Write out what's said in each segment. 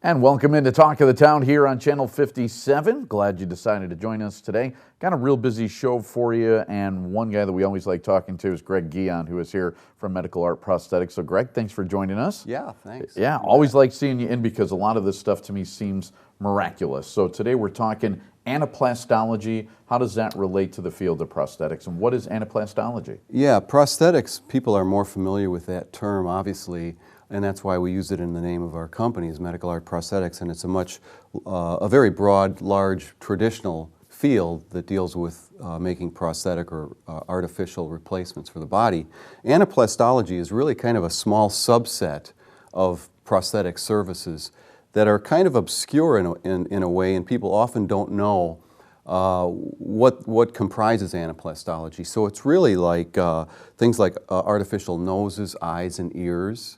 And welcome into Talk of the Town here on Channel 57. Glad you decided to join us today. Got a real busy show for you, and one guy that we always like talking to is Greg Guillen, who is here from Medical Art Prosthetics. So Greg, thanks for joining us. Yeah, thanks. Yeah, always like seeing you in because a lot of this stuff to me seems miraculous. So today we're talking anaplastology. How does that relate to the field of prosthetics, and what is anaplastology? Yeah, prosthetics, people are more familiar with that term, obviously, and that's why we use it in the name of our company, is Medical Art Prosthetics, and it's a very broad, large, traditional field that deals with making prosthetic or artificial replacements for the body. Anaplastology is really kind of a small subset of prosthetic services that are kind of obscure in a way, and people often don't know what comprises anaplastology. So it's really like things like artificial noses, eyes, and ears,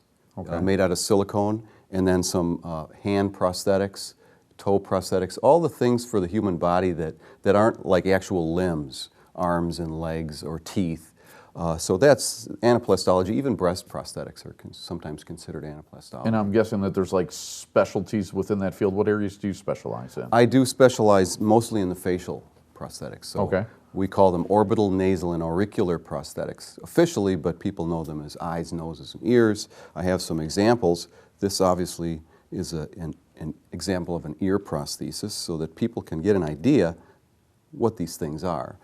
made out of silicone, and then some hand prosthetics, toe prosthetics, all the things for the human body that aren't like actual limbs, arms and legs or teeth. So that's anaplastology. Even breast prosthetics are sometimes considered anaplastology. And I'm guessing that there's like specialties within that field. What areas do you specialize in? I do specialize mostly in the facial prosthetics. So we call them orbital, nasal, and auricular prosthetics officially, but people know them as eyes, noses, and ears. I have some examples. This obviously is an example of an ear prosthesis so that people can get an idea what these things are.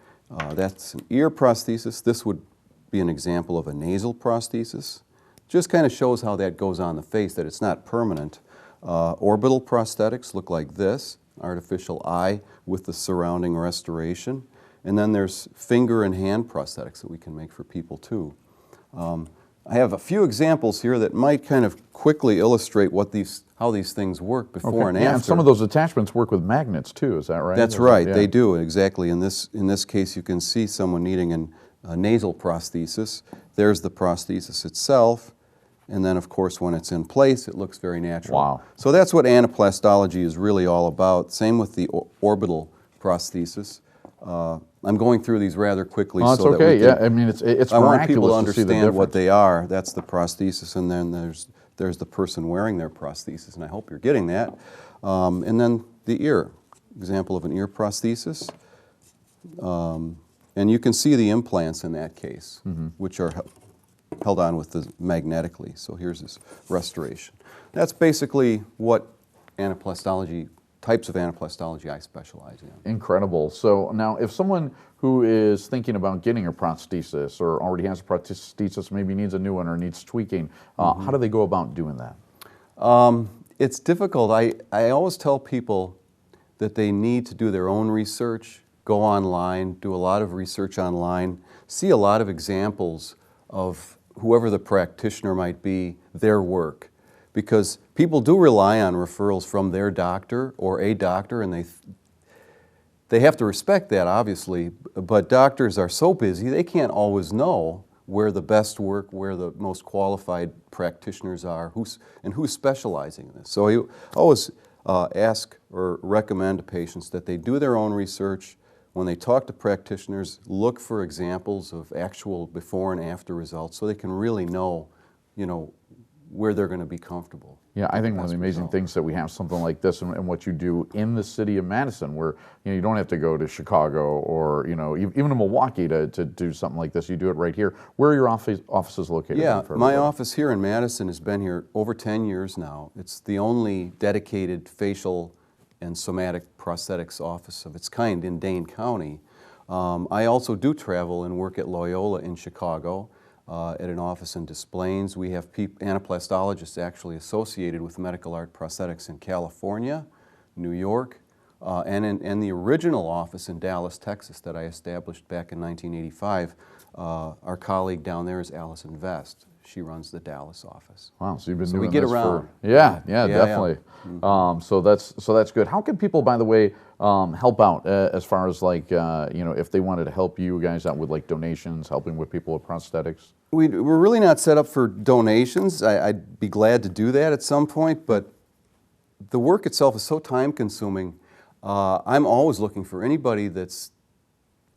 That's an ear prosthesis. This would be an example of a nasal prosthesis. Just kind of shows how that goes on the face, that it's not permanent. Orbital prosthetics look like this, artificial eye with the surrounding restoration. And then there's finger and hand prosthetics that we can make for people too. I have a few examples here that might kind of quickly illustrate how these things work before and after. And some of those attachments work with magnets too, is that right? That's right, they do, exactly. In this case, you can see someone needing a nasal prosthesis. There's the prosthesis itself, and then of course when it's in place, it looks very natural. Wow. So that's what anaplastology is really all about. Same with the orbital prosthesis. I'm going through these rather quickly. Oh, so it's okay. that I mean, it's I want people to understand understand what they are. That's the prosthesis, and then there's the person wearing their prosthesis, and I hope you're getting that. And then the ear, example of an ear prosthesis. And you can see the implants in that case, which are held on with magnetically. So here's this restoration. That's basically what types of anaplastology I specialize in. Incredible. So now if someone who is thinking about getting a prosthesis or already has a prosthesis, maybe needs a new one or needs tweaking, how do they go about doing that? It's difficult. I always tell people that they need to do their own research, go online, do a lot of research online, see a lot of examples of whoever the practitioner might be, their work. Because people do rely on referrals from their doctor or a doctor, and they have to respect that, obviously, but doctors are so busy, they can't always know where the best work, where the most qualified practitioners are, and who's specializing in this. So I always ask or recommend to patients that they do their own research. When they talk to practitioners, look for examples of actual before and after results so they can really know, where they're going to be comfortable. Yeah, I think one of the amazing things that we have something like this and what you do in the city of Madison, where you don't have to go to Chicago or even to Milwaukee to do something like this. You do it right here. Where are your offices located? Yeah, my office here in Madison has been here over 10 years now. It's the only dedicated facial and somatic prosthetics office of its kind in Dane County. I also do travel and work at Loyola in Chicago. At an office in Des Plaines. We have anaplastologists actually associated with Medical Art Prosthetics in California, New York, and in the original office in Dallas, Texas that I established back in 1985. Our colleague down there is Allison Vest. She runs the Dallas office. Wow, so you've been so doing we get this around. Yeah, definitely. Yeah. So that's good. How can people, by the way, help out as far as like if they wanted to help you guys out with like donations, helping with people with prosthetics? We're really not set up for donations. I'd be glad to do that at some point, but the work itself is so time-consuming. I'm always looking for anybody that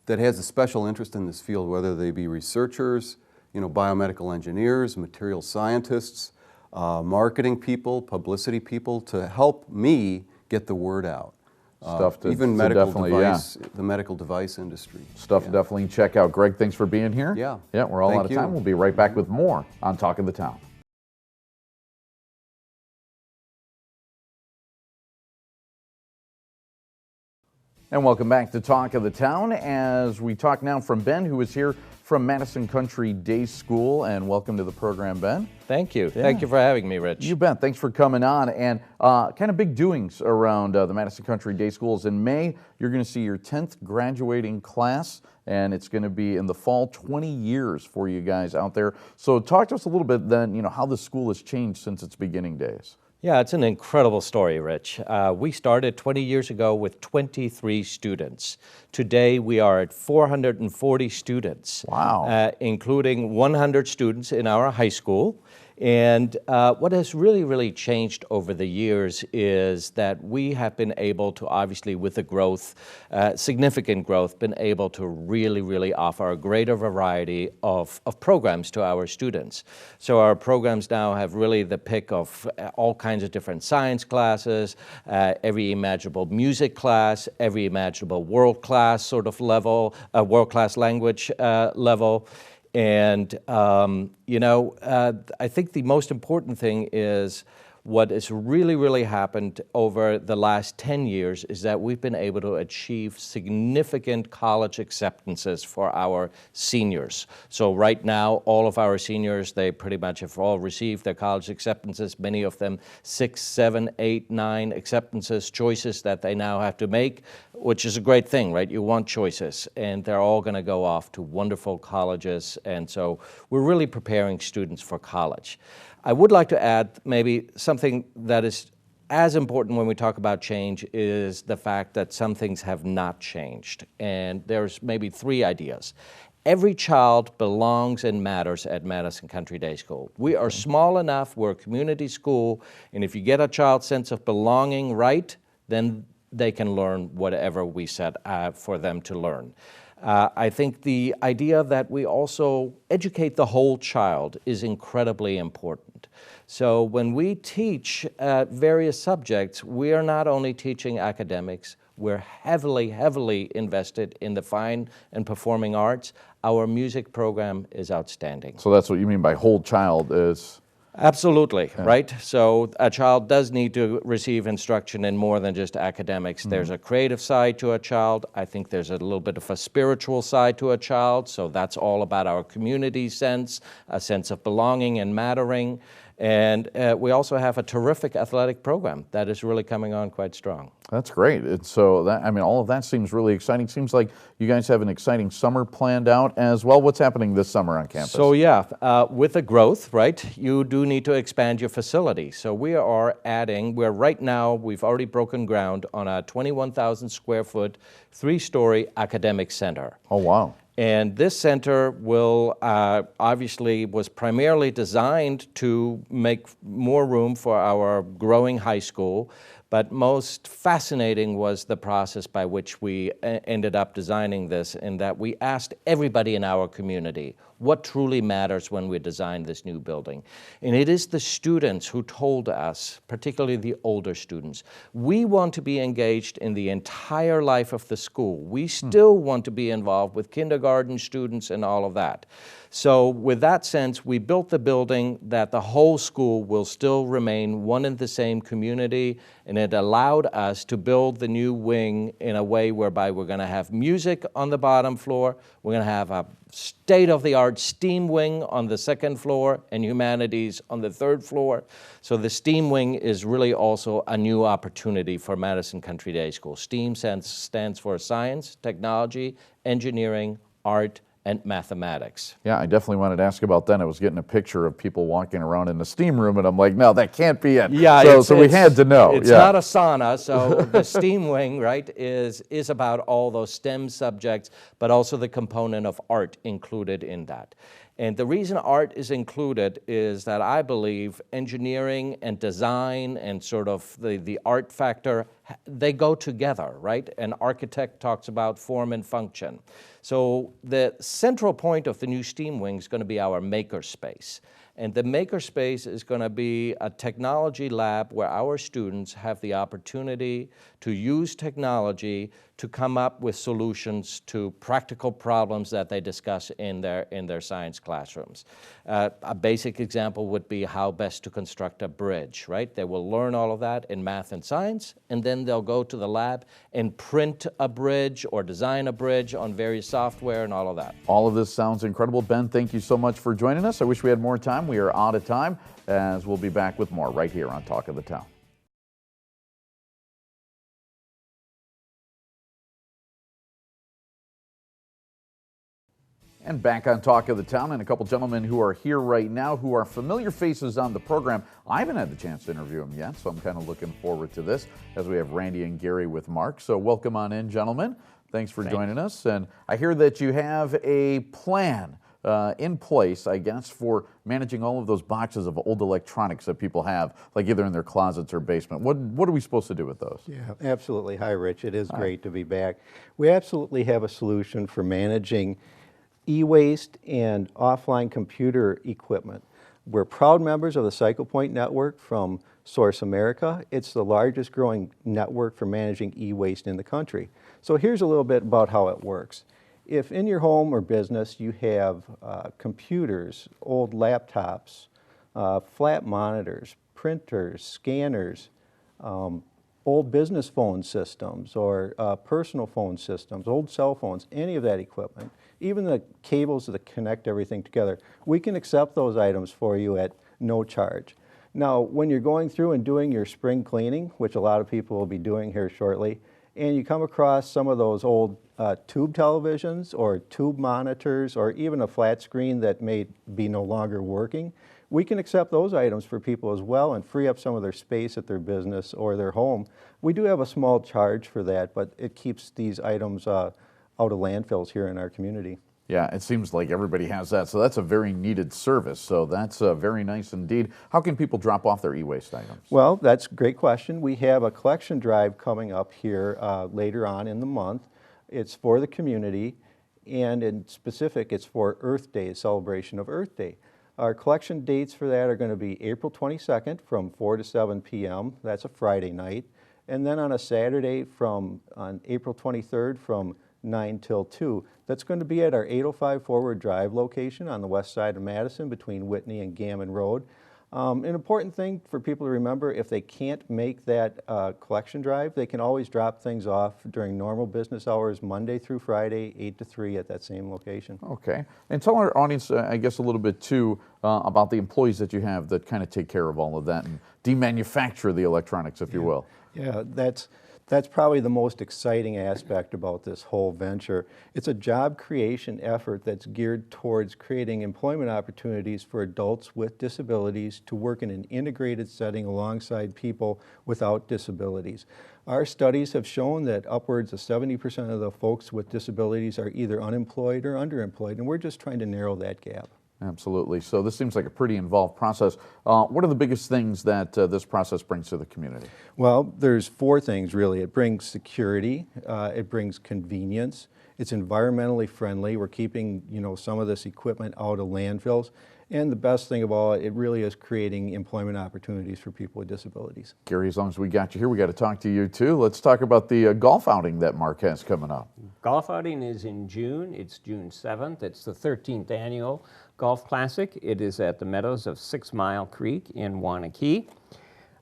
has a special interest in this field, whether they be researchers, biomedical engineers, material scientists. marketing people, publicity people to help me get the word out. Stuff to Even to medical definitely, device, the medical device industry. Stuff to definitely check out. Greg, thanks for being here. Yeah. Yeah, we're all Thank out of time. you. We'll be right back with more on Talk of the Town. And welcome back to Talk of the Town as we talk now from Ben, who is here from Madison Country Day School. And welcome to the program, Ben. Thank you. Yeah. Thank you for having me, Rich. You bet. Thanks for coming on. And kind of big doings around the Madison Country Day Schools. In May, you're going to see your 10th graduating class, and it's going to be in the fall, 20 years for you guys out there. So talk to us a little bit then, how the school has changed since its beginning days. Yeah, it's an incredible story, Rich. We started 20 years ago with 23 students. Today, we are at 440 students. Wow. Including 100 students in our high school. And what has really changed over the years is that we have been able to, obviously with the growth, significant growth, been able to really offer a greater variety of programs to our students. So our programs now have really the pick of all kinds of different science classes, every imaginable music class, every imaginable world-class sort of level, world-class language level. And, I think the most important thing is what has really happened over the last 10 years is that we've been able to achieve significant college acceptances for our seniors. So right now, all of our seniors, they pretty much have all received their college acceptances, many of them 6, 7, 8, 9 acceptances, choices that they now have to make, which is a great thing, right? You want choices, and they're all going to go off to wonderful colleges, and so we're really preparing students for college. I would like to add maybe something that is as important when we talk about change is the fact that some things have not changed. And there's maybe 3 ideas. Every child belongs and matters at Madison Country Day School. We are small enough, we're a community school, and if you get a child's sense of belonging right, then they can learn whatever we set for them to learn. I think the idea that we also educate the whole child is incredibly important. So when we teach various subjects, we are not only teaching academics, we're heavily invested in the fine and performing arts. Our music program is outstanding. So that's what you mean by whole child is... Absolutely, right? So a child does need to receive instruction in more than just academics. There's a creative side to a child. I think there's a little bit of a spiritual side to a child. So that's all about our community sense, a sense of belonging and mattering. And we also have a terrific athletic program that is really coming on quite strong. That's great. So all of that seems really exciting. Seems like you guys have an exciting summer planned out as well. What's happening this summer on campus? So yeah, with the growth, right, you do need to expand your facility. So we are adding, right now, we've already broken ground on a 21,000 square foot, 3-story academic center. Oh, wow. And this center will obviously was primarily designed to make more room for our growing high school, but most fascinating was the process by which we ended up designing this, in that we asked everybody in our community what truly matters when we design this new building. And it is the students who told us, particularly the older students, we want to be engaged in the entire life of the school. We still want to be involved with kindergarten students and all of that. So with that sense, we built the building that the whole school will still remain one and the same community, and it allowed us to build the new wing in a way whereby we're going to have music on the bottom floor, we're going to have a state-of-the-art STEAM wing on the 2nd floor and humanities on the 3rd floor. So the STEAM wing is really also a new opportunity for Madison Country Day School. STEAM stands for science, technology, engineering, art, and mathematics. Yeah, I definitely wanted to ask about that. I was getting a picture of people walking around in the steam room, and I'm like, no, that can't be it. Yeah, so we had to know. It's not a sauna, so the STEAM wing, right, is about all those STEM subjects, but also the component of art included in that. And the reason art is included is that I believe engineering and design and sort of the art factor, they go together, right? An architect talks about form and function. So the central point of the new STEAM wing is going to be our maker space. And the makerspace is going to be a technology lab where our students have the opportunity to use technology to come up with solutions to practical problems that they discuss in their science classrooms. A basic example would be how best to construct a bridge, right? They will learn all of that in math and science, and then they'll go to the lab and print a bridge or design a bridge on various software and all of that. All of this sounds incredible. Ben, thank you so much for joining us. I wish we had more time. We are out of time, as we'll be back with more right here on Talk of the Town. And back on Talk of the Town, and a couple gentlemen who are here right now who are familiar faces on the program. I haven't had the chance to interview them yet, so I'm kind of looking forward to this as we have Randy and Gary with Mark. So welcome on in, gentlemen. Thanks for joining us. And I hear that you have a plan in place, I guess, for managing all of those boxes of old electronics that people have, like either in their closets or basement. What are we supposed to do with those? Yeah, absolutely. Hi, Rich. It is great to be back. We absolutely have a solution for managing e-waste and offline computer equipment. We're proud members of the CyclePoint network from Source America. It's the largest growing network for managing e-waste in the country. So here's a little bit about how it works. If in your home or business you have computers, old laptops, flat monitors, printers, scanners, old business phone systems or personal phone systems, old cell phones, any of that equipment, even the cables that connect everything together, we can accept those items for you at no charge. Now, when you're going through and doing your spring cleaning, which a lot of people will be doing here shortly, and you come across some of those old tube televisions or tube monitors or even a flat screen that may be no longer working, we can accept those items for people as well and free up some of their space at their business or their home. We do have a small charge for that, but it keeps these items out of landfills here in our community. Yeah, it seems like everybody has that, so that's a very needed service. So that's very nice indeed. How can people drop off their e-waste items? Well, that's a great question. We have a collection drive coming up here later on in the month. It's for the community, and in specific, it's for Earth Day, celebration of Earth Day. Our collection dates for that are going to be April 22nd from 4 to 7 p.m. That's a Friday night. And then on a Saturday on April 23rd from 9 till 2. That's going to be at our 805 Forward Drive location on the west side of Madison between Whitney and Gammon Road. An important thing for people to remember, if they can't make that collection drive, they can always drop things off during normal business hours, Monday through Friday, 8 to 3 at that same location. Okay. And tell our audience, I guess, a little bit too about the employees that you have that kind of take care of all of that and demanufacture the electronics, if you will. Yeah, that's probably the most exciting aspect about this whole venture. It's a job creation effort that's geared towards creating employment opportunities for adults with disabilities to work in an integrated setting alongside people without disabilities. Our studies have shown that upwards of 70% of the folks with disabilities are either unemployed or underemployed, and we're just trying to narrow that gap. Absolutely. So this seems like a pretty involved process. What are the biggest things that this process brings to the community? Well, there's 4 things really. It brings security, it brings convenience, it's environmentally friendly. We're keeping, some of this equipment out of landfills. And the best thing of all, it really is creating employment opportunities for people with disabilities. Gary, as long as we got you here, we got to talk to you too. Let's talk about the golf outing that Mark has coming up. Golf outing is in June. It's June 7th. It's the 13th annual Golf Classic. It is at the meadows of 6 Mile Creek in Wanakee.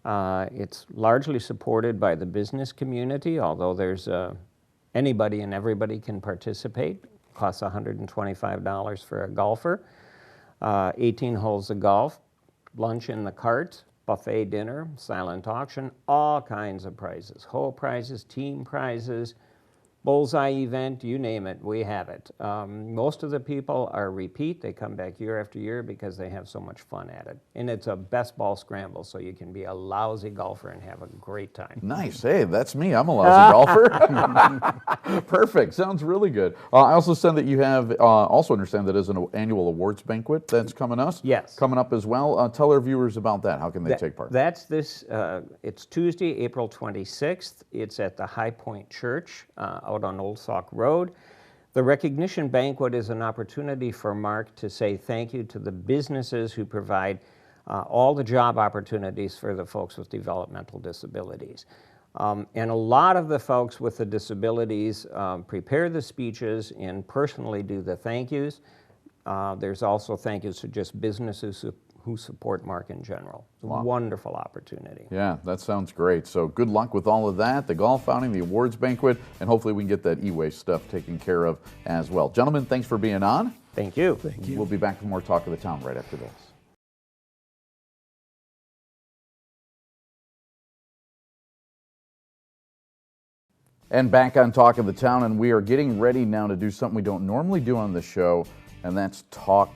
It's largely supported by the business community, although there's anybody and everybody can participate. It costs $125 for a golfer. 18 holes of golf, lunch in the cart, buffet dinner, silent auction, all kinds of prizes. Whole prizes, team prizes, bullseye event, you name it, we have it. Most of the people are repeat. They come back year after year because they have so much fun at it. And it's a best ball scramble, so you can be a lousy golfer and have a great time. Nice. Hey, that's me. I'm a lousy golfer. Perfect. Sounds really good. I also understand that you have, understand that there's an annual awards banquet that's coming up. Yes. Coming up as well. Tell our viewers about that. How can they take part? That's it's Tuesday, April 26th. It's at the High Point Church out on Old Sauk Road. The recognition banquet is an opportunity for Mark to say thank you to the businesses who provide all the job opportunities for the folks with developmental disabilities. And a lot of the folks with the disabilities prepare the speeches and personally do the thank yous. There's also thank yous to just businesses who support Mark in general. It's a wonderful opportunity. Yeah, that sounds great. So good luck with all of that, the golf outing, the awards banquet, and hopefully we can get that e-waste stuff taken care of as well. Gentlemen, thanks for being on. Thank you. Thank you. We'll be back with more Talk of the Town right after this. And back on Talk of the Town, and we are getting ready now to do something we don't normally do on the show, and that's Talk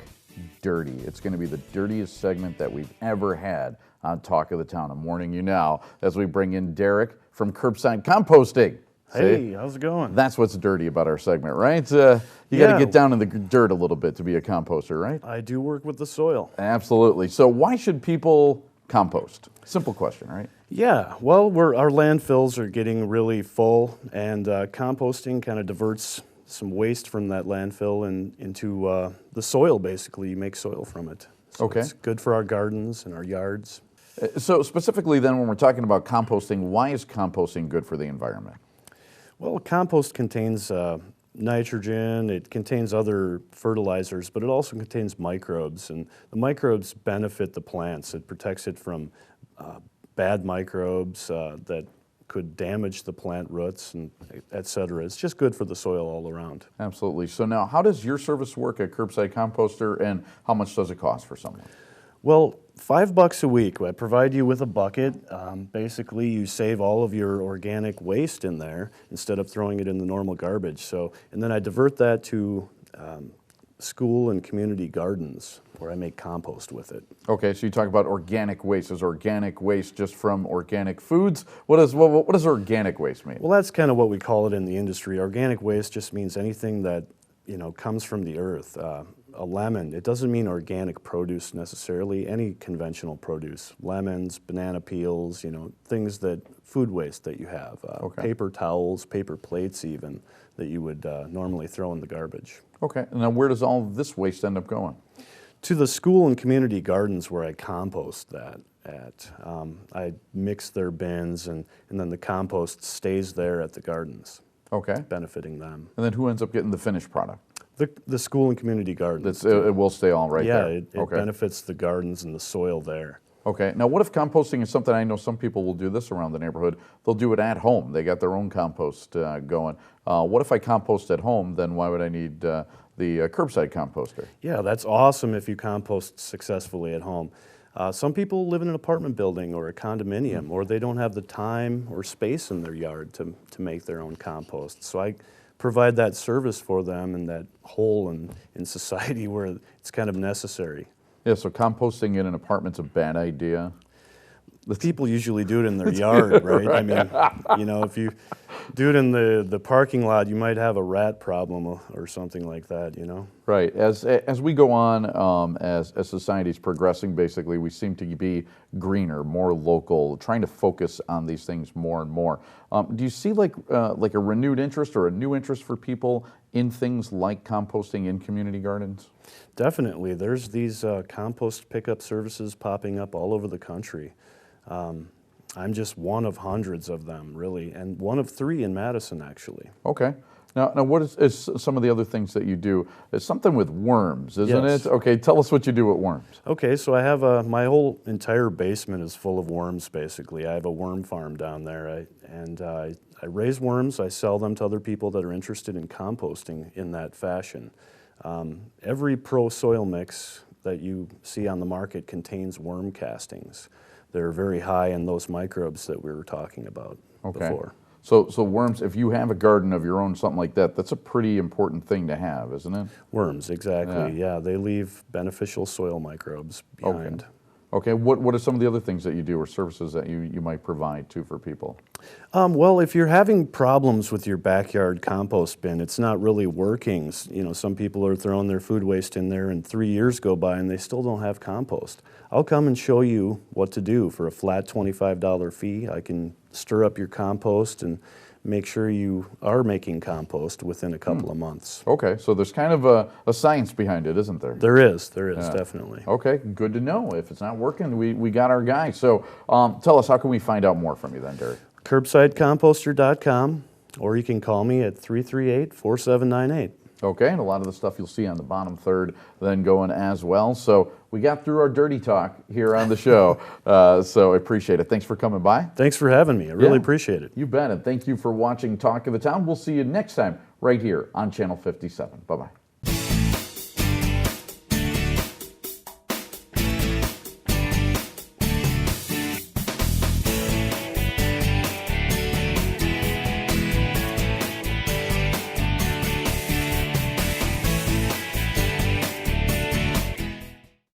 Dirty. It's going to be the dirtiest segment that we've ever had on Talk of the Town. I'm warning you now as we bring in Derek from Curbside Composting. Hey, how's it going? That's what's dirty about our segment, right? You got to get down in the dirt a little bit to be a composter, right? I do work with the soil. Absolutely. So why should people compost? Simple question, right? Yeah, well, our landfills are getting really full, and composting kind of diverts some waste from that landfill into the soil, basically. You make soil from it. So Okay. It's good for our gardens and our yards. So specifically then, when we're talking about composting, why is composting good for the environment? Well, compost contains nitrogen, it contains other fertilizers, but it also contains microbes, and the microbes benefit the plants. It protects it from bad microbes that could damage the plant roots, and et cetera. It's just good for the soil all around. Absolutely. So now, how does your service work at Curbside Composter, and how much does it cost for someone? Well, $5 a week. I provide you with a bucket. Basically, you save all of your organic waste in there instead of throwing it in the normal garbage. So, and then I divert that to school and community gardens where I make compost with it. Okay, so you talk about organic waste. Is organic waste just from organic foods? What does organic waste mean? Well, that's kind of what we call it in the industry. Organic waste just means anything that, comes from the earth. A lemon, it doesn't mean organic produce necessarily, any conventional produce. Lemons, banana peels, things food waste that you have. Okay. Paper towels, paper plates even, that you would normally throw in the garbage. Okay, now where does all of this waste end up going? To the school and community gardens where I compost that at. I mix their bins and then the compost stays there at the gardens, Okay, benefiting them. and then who ends up getting the finished product? The school and community gardens. It will stay all right yeah, there. it Okay. benefits the gardens and the soil there. Okay, now what if composting is something, I know some people will do this around the neighborhood, they'll do it at home, they got their own compost going. What if I compost at home, then why would I need the curbside composter? Yeah, that's awesome if you compost successfully at home. Some people live in an apartment building or a condominium, or they don't have the time or space in their yard to make their own compost. So I provide that service for them in that hole in society where it's kind of necessary. Yeah, so composting in an apartment's a bad idea. The people usually do it in their yard, right? I mean, if you do it in the parking lot, you might have a rat problem or something like that, Right. As we go on, as society's progressing, basically, we seem to be greener, more local, trying to focus on these things more and more. Do you see like a renewed interest or a new interest for people in things like composting in community gardens? Definitely. There's these compost pickup services popping up all over the country. I'm just one of hundreds of them, really, and one of 3 in Madison, actually. Okay. Now what is some of the other things that you do? It's something with worms, isn't Yes. it? Okay, tell us what you do with worms. Okay, so I have my whole entire basement is full of worms, basically. I have a worm farm down there, I raise worms. I sell them to other people that are interested in composting in that fashion. Every pro soil mix that you see on the market contains worm castings. They're very high in those microbes that we were talking about before. So worms, if you have a garden of your own, something like that, that's a pretty important thing to have, isn't it? Worms, exactly. Yeah, they leave beneficial soil microbes behind. Okay, what are some of the other things that you do or services that you might provide too for people? Well, if you're having problems with your backyard compost bin, it's not really working. Some people are throwing their food waste in there and 3 years go by and they still don't have compost. I'll come and show you what to do for a flat $25 fee. I can stir up your compost and make sure you are making compost within a couple of months. Okay, so there's kind of a science behind it, isn't there? There is Yeah. definitely. Okay, good to know. If it's not working, we got our guy. So tell us, how can we find out more from you then, Derek? CurbsideComposter.com, or you can call me at 338-4798. Okay, and a lot of the stuff you'll see on the bottom third then going as well. So we got through our dirty talk here on the show. So I appreciate it. Thanks for coming by. Thanks for having me. I really Yeah. appreciate it. You bet. And thank you for watching Talk of the Town. We'll see you next time right here on Channel 57. Bye-bye.